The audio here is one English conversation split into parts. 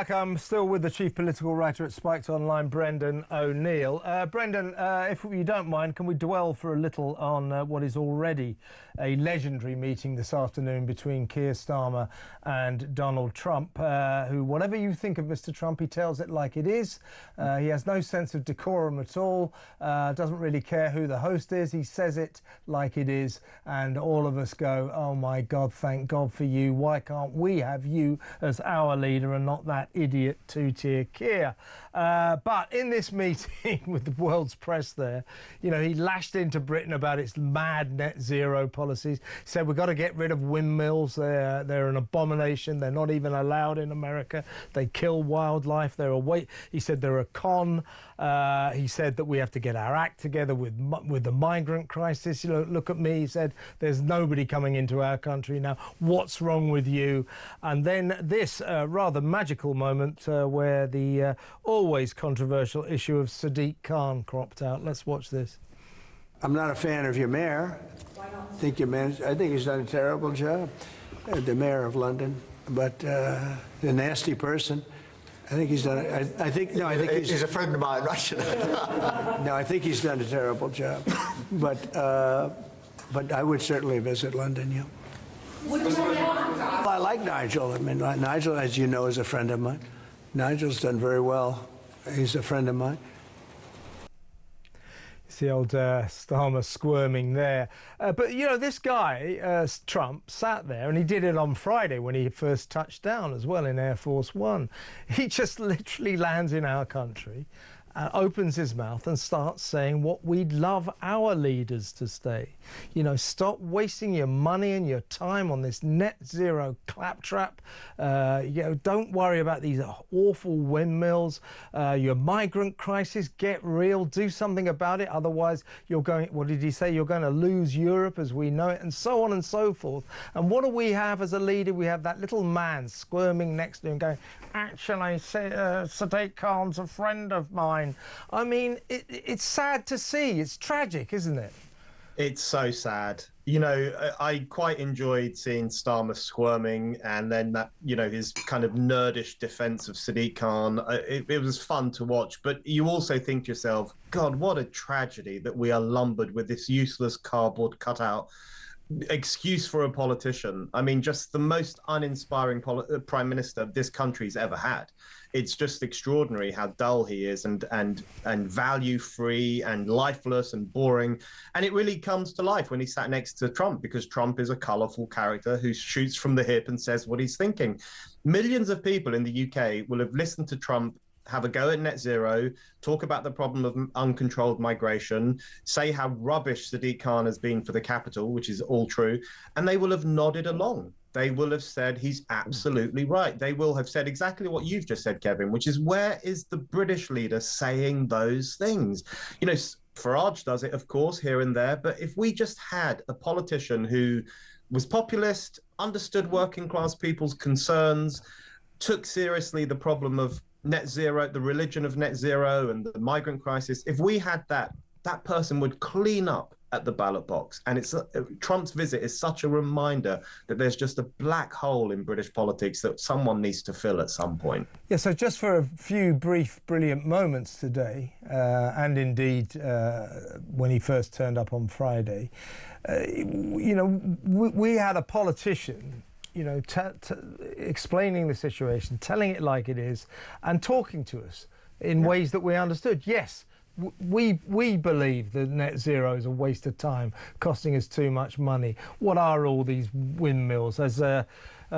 I'm still with the chief political writer at Spiked Online, Brendan O'Neill. Brendan, if you don't mind, can we dwell for a little on what is already a legendary meeting this afternoon between Keir Starmer and Donald Trump, who, whatever you think of Mr. Trump, he tells it like it is. He has no sense of decorum at all, doesn't really care who the host is. He says it like it is, and all of us go, oh my God, thank God for you. Why can't we have you as our leader and not that idiot two-tier Keir? But in this meeting with the world's press there, you know, he lashed into Britain about its mad net zero policies. He said we've got to get rid of windmills. They're an abomination. They're not even allowed in America. They kill wildlife. He said they're a con. He said that we have to get our act together with the migrant crisis. You know, look at me. He said there's nobody coming into our country now. What's wrong with you? And then this rather magical moment where the always controversial issue of Sadiq Khan cropped out. Let's watch this. I'm not a fan of your mayor. Why not? I think he's done a terrible job, the mayor of London. But the nasty person, I think he's done. I think he's a friend of mine, right? No, I think he's done a terrible job. But I would certainly visit London. Yeah. Well, I like Nigel. I mean, Nigel, as you know, is a friend of mine. Nigel's done very well. He's a friend of mine. It's the old Starmer squirming there. But, you know, this guy, Trump, sat there, and he did it on Friday when he first touched down as well in Air Force One. He just literally lands in our country, opens his mouth and starts saying what we'd love our leaders to say. You know, stop wasting your money and your time on this net zero claptrap. You know, don't worry about these awful windmills. Your migrant crisis, get real, do something about it. Otherwise, you're going, what did he say? You're going to lose Europe as we know it, and so on and so forth. And what do we have as a leader? We have that little man squirming next to him going, actually, Sadiq Khan's a friend of mine. I mean, it's sad to see. It's tragic, isn't it? It's so sad. You know, I quite enjoyed seeing Starmer squirming, and then that, you know, his kind of nerdish defense of Sadiq Khan. It was fun to watch, but you also think to yourself, God, what a tragedy that we are lumbered with this useless cardboard cutout excuse for a politician. I mean, just the most uninspiring prime minister this country's ever had. It's just extraordinary how dull he is, and value-free and lifeless and boring. And it really comes to life when he sat next to Trump, because Trump is a colourful character who shoots from the hip and says what he's thinking. Millions of people in the UK will have listened to Trump have a go at net zero, talk about the problem of uncontrolled migration, say how rubbish Sadiq Khan has been for the capital, which is all true, and they will have nodded along. They will have said he's absolutely right. They will have said exactly what you've just said, Kevin, which is, where is the British leader saying those things? You know, Farage does it, of course, here and there, but if we just had a politician who was populist, understood working class people's concerns, took seriously the problem of net zero, the religion of net zero and the migrant crisis, if we had that person would clean up at the ballot box. And it's Trump's visit is such a reminder that there's just a black hole in British politics that someone needs to fill at some point. Yeah, so just for a few brief, brilliant moments today, and indeed when he first turned up on Friday, you know, we had a politician, you know, explaining the situation, telling it like it is, and talking to us in ways that we understood. Yes, we believe that net zero is a waste of time, costing us too much money. What are all these windmills? As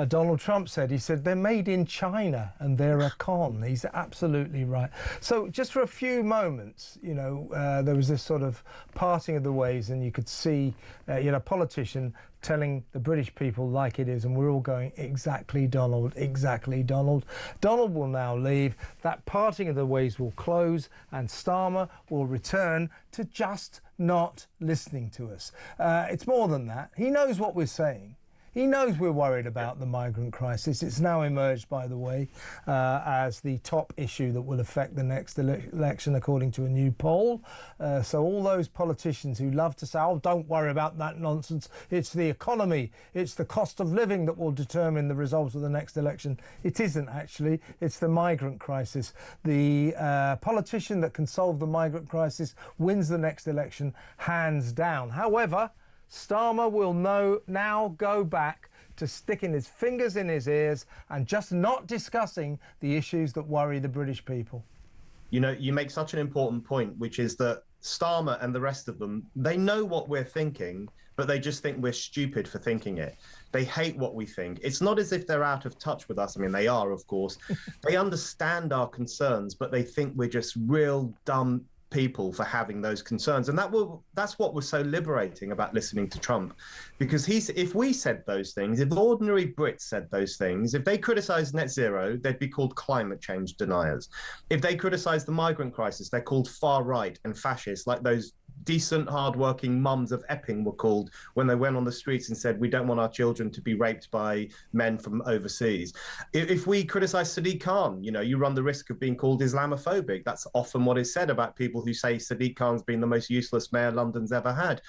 Donald Trump said, he said they're made in China and they're a con. He's absolutely right. So just for a few moments, you know, there was this sort of parting of the ways, and you could see, you know, a politician telling the British people like it is, and we're all going, exactly, Donald, exactly, Donald. Donald will now leave, that parting of the ways will close, and Starmer will return to just not listening to us. It's more than that. He knows what we're saying. He knows we're worried about the migrant crisis. It's now emerged, by the way, as the top issue that will affect the next election, according to a new poll. So all those politicians who love to say, oh, don't worry about that nonsense, it's the economy, it's the cost of living that will determine the results of the next election. It isn't, actually. It's the migrant crisis. The politician that can solve the migrant crisis wins the next election, hands down. However, Starmer will now go back to sticking his fingers in his ears and just not discussing the issues that worry the British people. You know, you make such an important point, which is that Starmer and the rest of them, they know what we're thinking, but they just think we're stupid for thinking it. They hate what we think. It's not as if they're out of touch with us. I mean, they are, of course. They understand our concerns, but they think we're just real dumb people for having those concerns. And that's what was so liberating about listening to Trump, because if we said those things, if ordinary Brits said those things, if they criticised net zero, they'd be called climate change deniers. If they criticised the migrant crisis, they're called far right and fascist, like those decent, hard-working mums of Epping were called when they went on the streets and said, we don't want our children to be raped by men from overseas. If we criticise Sadiq Khan, you know, you run the risk of being called Islamophobic. That's often what is said about people who say Sadiq Khan's been the most useless mayor London's ever had.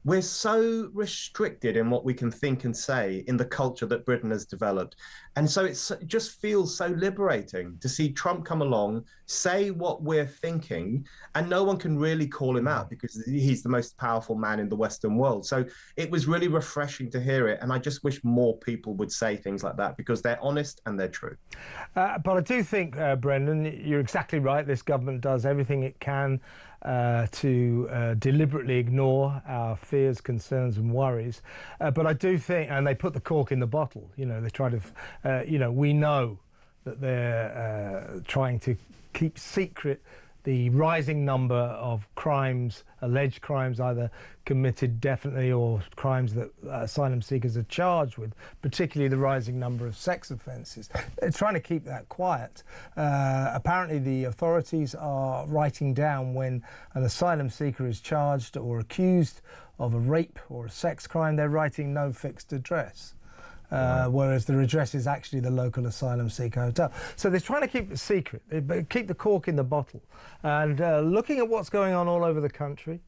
We're so restricted in what we can think and say in the culture that Britain has developed. And so it just feels so liberating to see Trump come along, say what we're thinking, and no one can really call him out because he's the most powerful man in the Western world. So it was really refreshing to hear it. And I just wish more people would say things like that because they're honest and they're true. But I do think, Brendan, you're exactly right. This government does everything it can to deliberately ignore our fears, concerns and worries. But I do think, and they put the cork in the bottle, you know, they try to, we know that they're trying to keep secret the rising number of crimes, alleged crimes, either committed definitely or crimes that asylum seekers are charged with, particularly the rising number of sex offences. They're trying to keep that quiet. Apparently the authorities are writing down when an asylum seeker is charged or accused of a rape or a sex crime, they're writing no fixed address. Whereas the address is actually the local asylum seeker hotel. So they're trying to keep it secret, keep the cork in the bottle. And looking at what's going on all over the country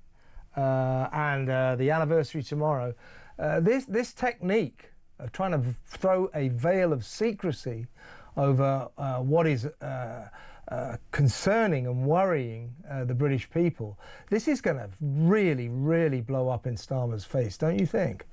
and the anniversary tomorrow, this technique of trying to throw a veil of secrecy over what is concerning and worrying the British people, this is going to really, really blow up in Starmer's face, don't you think?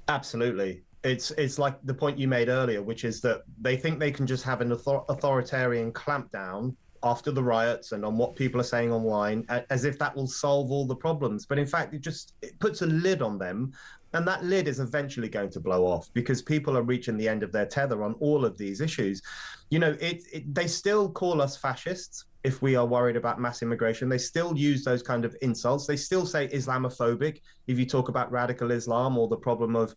Absolutely. It's like the point you made earlier, which is that they think they can just have an authoritarian clampdown after the riots and on what people are saying online, as if that will solve all the problems. But in fact, it puts a lid on them. And that lid is eventually going to blow off because people are reaching the end of their tether on all of these issues. You know, they still call us fascists if we are worried about mass immigration. They still use those kind of insults. They still say Islamophobic if you talk about radical Islam or the problem of,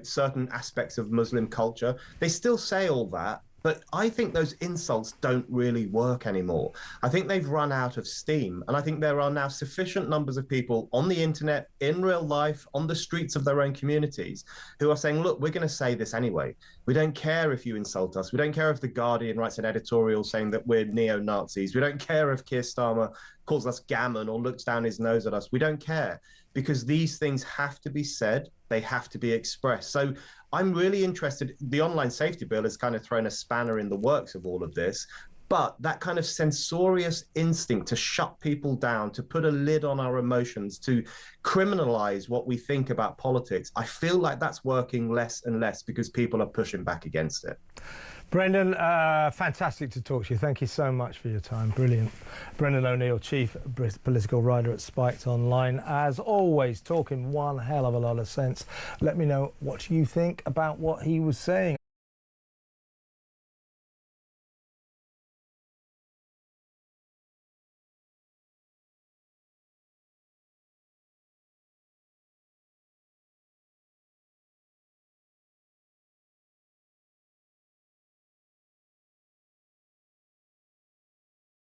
certain aspects of Muslim culture. They still say all that. But I think those insults don't really work anymore. I think they've run out of steam. And I think there are now sufficient numbers of people on the internet, in real life, on the streets of their own communities, who are saying, look, we're going to say this anyway. We don't care if you insult us. We don't care if The Guardian writes an editorial saying that we're neo-Nazis. We don't care if Keir Starmer calls us gammon or looks down his nose at us. We don't care because these things have to be said. They have to be expressed. So I'm really interested. The online safety bill has kind of thrown a spanner in the works of all of this. But that kind of censorious instinct to shut people down, to put a lid on our emotions, to criminalize what we think about politics, I feel like that's working less and less because people are pushing back against it. Brendan, fantastic to talk to you. Thank you so much for your time. Brilliant. Brendan O'Neill, Chief Political Writer at Spiked Online. As always, talking one hell of a lot of sense. Let me know what you think about what he was saying.